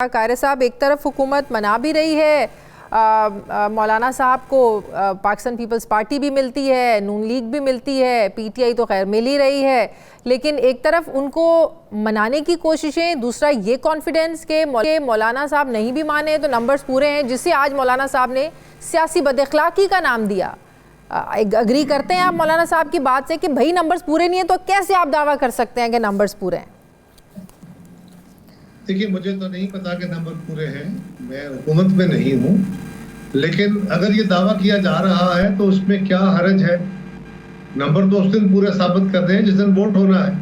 قاری صاحب ایک طرف حکومت منا بھی رہی ہے مولانا صاحب کو، پاکستان پیپلز پارٹی بھی ملتی ہے، نون لیگ بھی ملتی ہے، پی ٹی آئی تو خیر مل ہی رہی ہے، لیکن ایک طرف ان کو منانے کی کوششیں، دوسرا یہ کانفیڈنس کہ مولانا صاحب نہیں بھی مانے تو نمبرز پورے ہیں، جس سے آج مولانا صاحب نے سیاسی بد اخلاقی کا نام دیا۔ اگری کرتے ہیں آپ مولانا صاحب کی بات سے کہ بھائی نمبرز پورے نہیں ہیں تو کیسے آپ دعویٰ کر سکتے ہیں کہ نمبرز پورے ہیں؟ دیکھیے مجھے تو نہیں پتا کہ نمبر پورے ہیں، میں حکومت میں نہیں ہوں، لیکن اگر یہ دعویٰ کیا جا رہا ہے تو اس میں کیا حرج ہے؟ نمبر تو اس دن پورے ثابت کر دیں جس دن ووٹ ہونا ہے،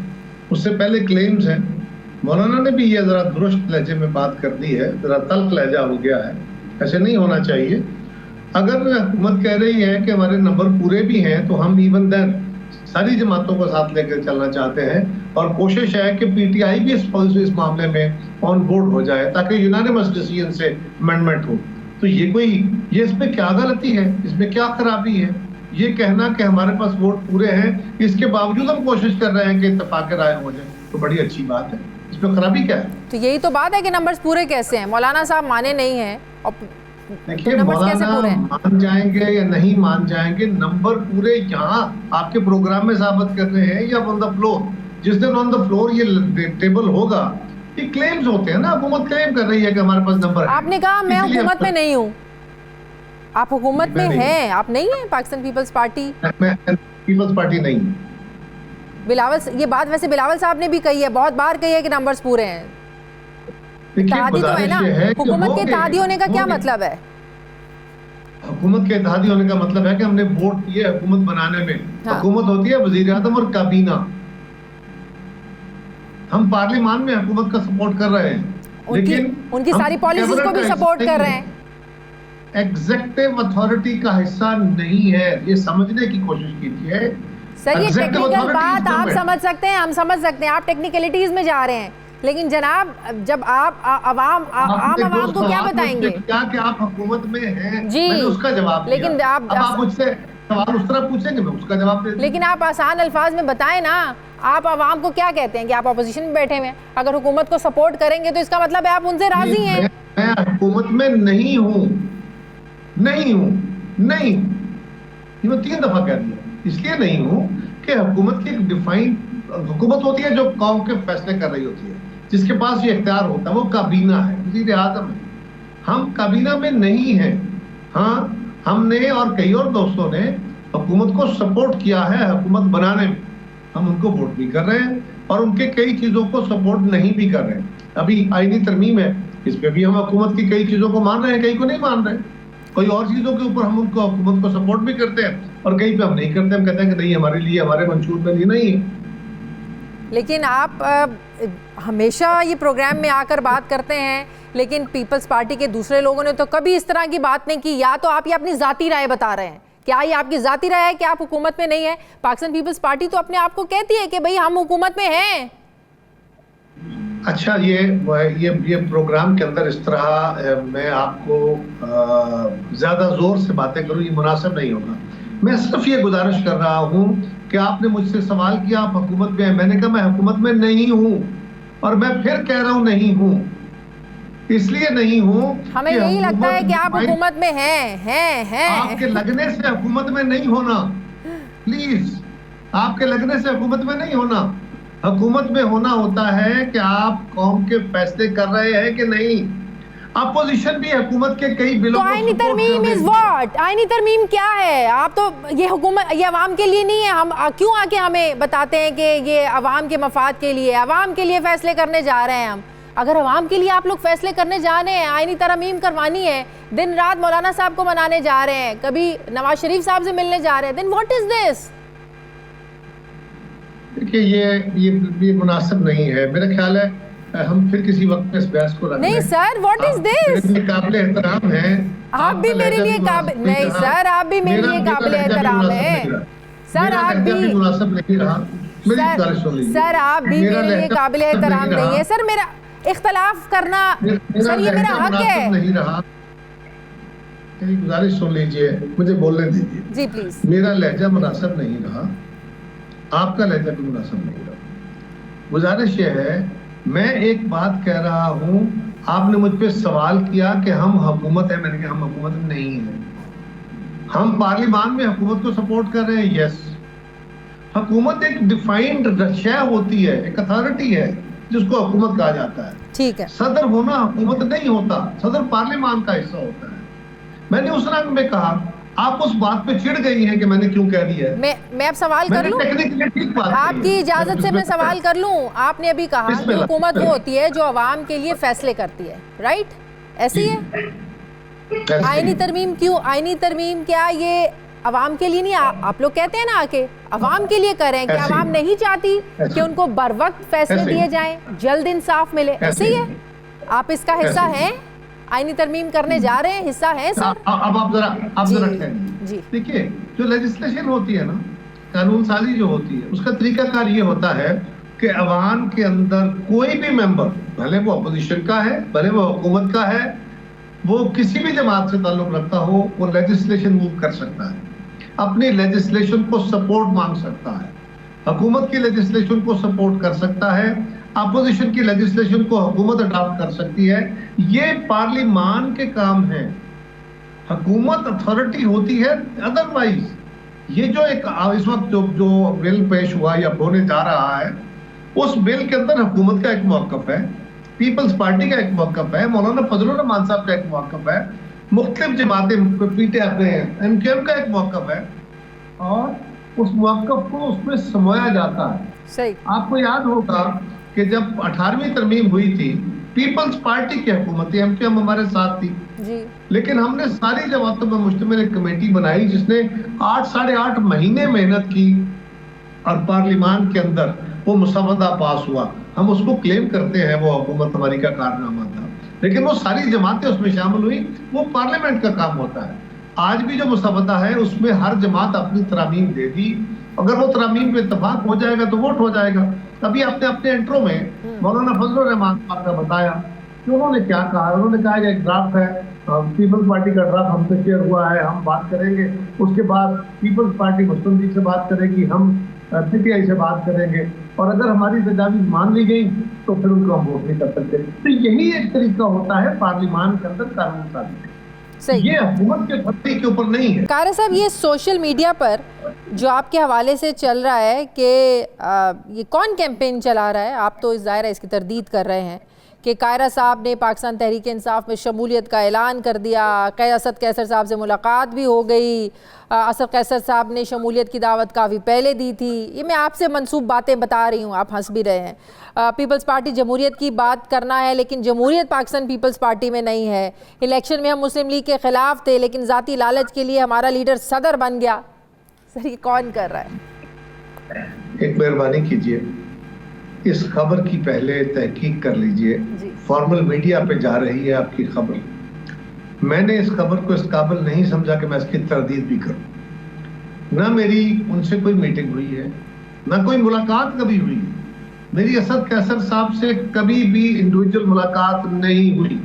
اس سے پہلے کلیمز ہیں۔ مولانا نے بھی یہ ذرا درست لہجے میں بات کر دی ہے، ذرا تلخ لہجہ ہو گیا ہے، ایسے نہیں ہونا چاہیے۔ اگر حکومت کہہ رہی ہے کہ ہمارے نمبر پورے بھی ہیں تو ہم ایون دین ساری جماعتوں کو ساتھ لے کر چلنا چاہتے ہیں، اور کوشش ہے کہ پی ٹی آئی بھی اس معاملے میں آن بورڈ ہو جائے تاکہ یونانیمس ڈیسیژن سے امینڈمنٹ ہو۔ تو یہ اس میں کیا غلطی ہے، اس میں کیا خرابی ہے؟ یہ کہنا کہ ہمارے پاس ووٹ پورے ہیں، اس کے باوجود ہم کوشش کر رہے ہیں کہ اتفاق رائے ہو جائے، تو بڑی اچھی بات ہے، اس میں خرابی کیا ہے؟ تو یہی تو بات ہے کہ نمبرز پورے کیسے ہیں؟ مولانا صاحب مانے نہیں ہیں، دیکھیے مولانا مان جائیں گے یا نہیں مان جائیں گے، نمبر پورے یہاں آپ کے پروگرام میں ثابت کر رہے ہیں یا آن دا فلور؟ جس دن آن دا فلور یہ ٹیبل ہوگا، یہ کلیمز ہوتے ہیں نا، حکومت کلیم کر رہی ہے کہ ہمارے پاس نمبر ہے۔ آپ نے کہا میں حکومت میں نہیں ہوں، آپ حکومت میں ہیں، آپ نہیں ہیں پاکستان پیپلز پارٹی؟ میں پیپلز پارٹی نہیں ہوں۔ بلاول، یہ بات ویسے بلاول صاحب نے بھی کہی ہے، بہت بار کہی ہے کہ نمبرز پورے ہیں۔ اتحادی تو ہے نا، حکومت کے اتحادی ہونے کا کیا مطلب ہے؟ حکومت کے اتحادی ہونے کا مطلب ہے کہ ہم نے ووٹ کیے حکومت بنانے میں۔ حکومت ہوتی ہے وزیر اعظم اور کابینہ، ہم پارلیمان میں حکومت کا سپورٹ کر رہے ہیں، لیکن ان کی ساری پالیسیز کو بھی سپورٹ کر رہے ہیں۔ ایگزیکٹو اتھارٹی کا حصہ نہیں ہے، یہ سمجھنے کی کوشش کیجیے۔ سر یہ ٹیکنیکل بات آپ سمجھ سکتے ہیں، ہم سمجھ سکتے ہیں، آپ ٹیکنیکلٹیز میں جا رہے ہیں، لیکن جناب جب آپ عام عوام کو کیا بتائیں گے؟ کیا کہ آپ حکومت میں ہیں، جی میں نے اس کا جواب دیا، لیکن اب آپ مجھ سے سوال اس طرح پوچھیں گے میں اس کا جواب دے دوں۔ لیکن آپ آسان الفاظ میں بتائیں نا، آپ عوام کو کیا کہتے ہیں کہ آپ اپوزیشن میں بیٹھے ہوئے ہیں، اگر حکومت کو سپورٹ کریں گے تو اس کا مطلب ہے آپ ان سے راضی ہیں۔ میں حکومت میں نہیں ہوں، نہیں، یہ میں 3 دفعہ کہہ دیا، اس لیے نہیں ہوں کہ حکومت کی ایک ڈیفائنڈ حکومت ہوتی ہے جو قوم کے فیصلے کر رہی ہوتی ہے، جس کے پاس یہ اختیار ہوتا ہے، وہ کابینہ ہے، وزیر اعظم ہے۔ ہم کابینہ میں نہیں ہیں۔ ہاں ہم نے اور کئی اور دوستوں نے حکومت کو سپورٹ کیا ہے حکومت بنانے میں، ہم ان کو ووٹ بھی کر رہے ہیں اور ان کے کئی چیزوں کو سپورٹ نہیں بھی کر رہے ہیں۔ ابھی آئینی ترمیم ہے، اس پہ بھی ہم حکومت کی کئی چیزوں کو مان رہے ہیں، کئی کو نہیں مان رہے، کوئی اور چیزوں کے اوپر ہم ان کو حکومت کو سپورٹ بھی کرتے ہیں اور کئی پہ ہم نہیں کرتے، ہم کہتے ہیں کہ نہیں ہمارے لیے ہمارے منشور میں یہ نہیں ہے۔ لیکن آپ ہمیشہ یہ پروگرام میں آ کر بات کرتے ہیں، لیکن پیپلز پارٹی کے دوسرے لوگوں نے تو کبھی اس طرح کی بات نہیں کی، یا تو آپ یہ اپنی ذاتی رائے بتا رہے ہیں، کیا یہ آپ کی ذاتی رائے ہے کہ آپ حکومت میں نہیں ہیں؟ پاکستان پیپلز پارٹی تو اپنے آپ کو کہتی ہے کہ بھئی ہم حکومت میں ہیں۔ اچھا یہ پروگرام کے اندر اس طرح میں آپ کو زیادہ زور سے باتیں کروں، یہ مناسب نہیں ہوگا۔ میں صرف یہ گزارش کر رہا ہوں کہ آپ نے مجھ سے سوال کیا آپ حکومت میں ہیں، میں نے کہا میں حکومت میں نہیں ہوں، اور میں پھر کہہ رہا ہوں نہیں ہوں، اس لیے نہیں ہوں ہمیں یہی لگتا ہے کہ آپ حکومت میں ہیں۔ آپ کے لگنے سے حکومت میں نہیں ہونا، پلیز آپ کے لگنے سے حکومت میں نہیں ہونا۔ حکومت میں ہونا ہوتا ہے کہ آپ قوم کے فیصلے کر رہے ہیں کہ نہیں۔ اپوزیشن بھی حکومت کے کئی بلوں کو آئینی ترمیم از واٹ؟ آئینی ترمیم کیا ہے؟ آپ تو یہ حکومت یہ عوام کے لیے نہیں ہے، ہم کیوں آ کے ہمیں بتاتے ہیں کہ یہ عوام کے مفاد کے لیے، عوام کے لیے فیصلے کرنے جا رہے ہیں ہم؟ اگر عوام کے لیے آپ لوگ فیصلے کرنے جا رہے ہیں، آئینی ترمیم کروانی ہے، دن رات مولانا صاحب کو منانے جا رہے ہیں، کبھی نواز شریف صاحب سے ملنے جا رہے ہیں، then what is this؟ دیکھیے یہ مناسب نہیں ہے، میرا خیال ہے ہم پھر کسی وقت میں اس بحث کو رکھ لیں۔ نہیں سر، what is this؟ میرے لیے قابل احترام ہے، آپ بھی میرے لیے قابل نہیں سر، آپ بھی میرے لیے قابل احترام ہے سر، آپ بھی مناسب نہیں رہا، سر آپ بھی میرے لیے قابل احترام نہیں ہے سر، میرا اختلاف کرنا سر یہ میرا حق ہے۔ میری گزارش سن لیجئے، مجھے بولنے دیجئے۔ جی پلیز۔ میرا لہجہ مناسب نہیں رہا، آپ کا لہجہ بھی مناسب نہیں رہا۔ گزارش یہ ہے، میں ایک بات کہہ رہا ہوں، آپ نے مجھ پہ سوال کیا کہ ہم حکومت ہے، میں نے کہا ہم حکومت نہیں ہیں. ہم پارلیمان میں حکومت کو سپورٹ کر رہے ہیں. یس، حکومت ایک ڈیفائنڈ شے ہوتی ہے، ایک اتھارٹی ہے جس کو حکومت کہا جاتا ہے. ٹھیک ہے. صدر ہونا حکومت نہیں ہوتا، صدر پارلیمان کا حصہ ہوتا ہے. میں نے اس رنگ میں کہا، آپ اس بات پہ چڑ گئی ہیں کہ میں نے کیوں کہہ دیا ہے. میں اب سوال کر لوں، آپ کی اجازت سے میں سوال کر لوں. آپ نے ابھی کہا کہ حکومت وہ ہوتی ہے جو عوام کے لیے فیصلے کرتی ہے، رائٹ؟ ایسی ہے. آئینی ترمیم کیوں؟ آئینی ترمیم کیا یہ عوام کے لیے نہیں؟ آپ لوگ کہتے ہیں نا کہ عوام کے لیے کریں، کہ عوام نہیں چاہتی کہ ان کو بر وقت فیصلے دیے جائیں، جلد انصاف ملے. ایسے ہی ہے. آپ اس کا حصہ ہیں؟ آئینی ترمیم کرنے جا رہے ہیں، حصہ ہیں سر؟ اب آپ ذرا ٹھہریے. دیکھیے، جو لیجسلیشن ہوتی ہے نا، قانون سازی جو ہوتی ہے، اس کا طریقہ کار یہ ہوتا ہے کہ عوام کے اندر کوئی بھی ممبر، بھلے وہ اپوزیشن کا ہے، بھلے وہ حکومت کا ہے، وہ کسی بھی جماعت سے تعلق رکھتا ہو، وہ لیجسلیشن موو کر سکتا ہے، اپنی لیجسلیشن کو سپورٹ مانگ سکتا ہے، حکومت کی لیجسلیشن کو سپورٹ کر سکتا ہے، اپوزیشن کی لیجسلیشن کو حکومت اڈاپٹ کر سکتی ہے. یہ پارلیمان کے کام ہیں. حکومت اتھارٹی ہوتی ہے. ادروائز یہ جو ایک اس وقت جو بل پیش ہوا یا ہونے جا رہا ہے، اس بل کے اندر حکومت کا ایک موقف ہے، پیپلز پارٹی کا ایک موقف ہے، مولانا فضل الرحمان صاحب کا ایک موقف ہے، مختلف جماعتیں P T I M Q M کا ایک موقف ہے، اور اس موقف کو اس میں سمویا جاتا ہے. صحیح. آپ کو یاد ہوگا کہ جب 18ویں ترمیم ہوئی تھی، پیپلز پارٹی کی حکومت ایم کیو ایم ہمارے ساتھ تھی، لیکن ہم نے ساری جماعتوں میں مشتمل ایک کمیٹی بنائی جس نے 8.5 مہینے محنت کی، اور پارلیمان کے اندر وہ مسودہ پاس ہوا. ہم اس کو کلیم کرتے ہیں وہ حکومت ہماری کا کارنامہ تھا، لیکن وہ ساری جماعتیں اس میں شامل ہوئی. وہ پارلیمنٹ کا کام ہوتا ہے. آج بھی جو مسودہ ہے اس میں ہر جماعت اپنی ترامیم دے دی. اگر وہ ترامیم پہ اتفاق ہو جائے گا تو ووٹ ہو جائے گا. ابھی آپ نے اپنے انٹرو میں مولانا فضل الرحمان صاحب کا بتایا کہ انہوں نے کیا کہا. انہوں نے کہا کہ ایک ڈرافٹ ہے، پیپلز پارٹی کا ڈرافٹ ہم سے شیئر ہوا ہے، ہم بات کریں گے. اس کے بعد پیپلز پارٹی مسلم لیگ سے بات کرے گی، ہم پی ٹی آئی سے بات کریں گے، اور اگر ہماری تجاویز مان لی گئی تو پھر ان کو ہم ووٹ نہیں کر سکتے. تو یہی ایک طریقہ ہوتا ہے پارلیمان کے اندر قانون سازی. یہ حکومت کے خطے کے اوپر نہیں ہے. قاری صاحب، یہ سوشل میڈیا پر جو آپ کے حوالے سے چل رہا ہے کہ یہ کون کیمپین چلا رہا ہے، آپ تو ظاہر ہے اس کی تردید کر رہے ہیں کہ قائرہ صاحب نے پاکستان تحریک انصاف میں شمولیت کا اعلان کر دیا، اسد قیصر صاحب سے ملاقات بھی ہو گئی، اسد قیصر صاحب نے شمولیت کی دعوت کافی پہلے دی تھی. یہ میں آپ سے منسوب باتیں بتا رہی ہوں، آپ ہنس بھی رہے ہیں. پیپلز پارٹی جمہوریت کی بات کرنا ہے، لیکن جمہوریت پاکستان پیپلز پارٹی میں نہیں ہے. الیکشن میں ہم مسلم لیگ کے خلاف تھے، لیکن ذاتی لالچ کے لیے ہمارا لیڈر صدر بن گیا. سر یہ کون کر رہا ہے؟ ایک مہربانی کیجئے، اس خبر کی پہلے تحقیق کر لیجئے. فارمل میڈیا پہ جا رہی ہے آپ کی خبر. میں نے اس خبر کو اس قابل نہیں سمجھا کہ میں اس کی تردید بھی کروں. نہ میری ان سے کوئی میٹنگ ہوئی ہے، نہ کوئی ملاقات کبھی ہوئی. میری اسد قیصر صاحب سے کبھی بھی انڈیویجول ملاقات نہیں ہوئی.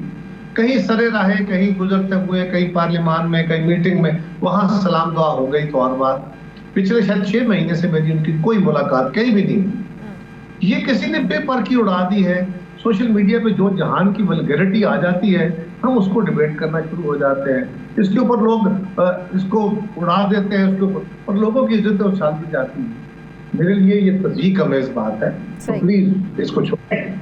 کہیں سرے راہے، کہیں گزرتے ہوئے، کہیں پارلیمان میں، کہیں میٹنگ میں، وہاں سلام دعا ہو گئی تو اور بات. پچھلے شاید 6 مہینے سے میری ان کی کوئی ملاقات کہیں بھی نہیں. یہ کسی نے بے پر کی اڑا دی ہے. سوشل میڈیا پہ جو جہان کی ولگیرٹی آ جاتی ہے، ہم اس کو ڈیبیٹ کرنا شروع ہو جاتے ہیں. اس کے اوپر لوگ اس کو اڑا دیتے ہیں، اس کے اوپر، اور لوگوں کی عزت اچھال دی جاتی ہے. میرے لیے یہ تضحیک امیز بات ہے. پلیز اس کو چھوڑیں.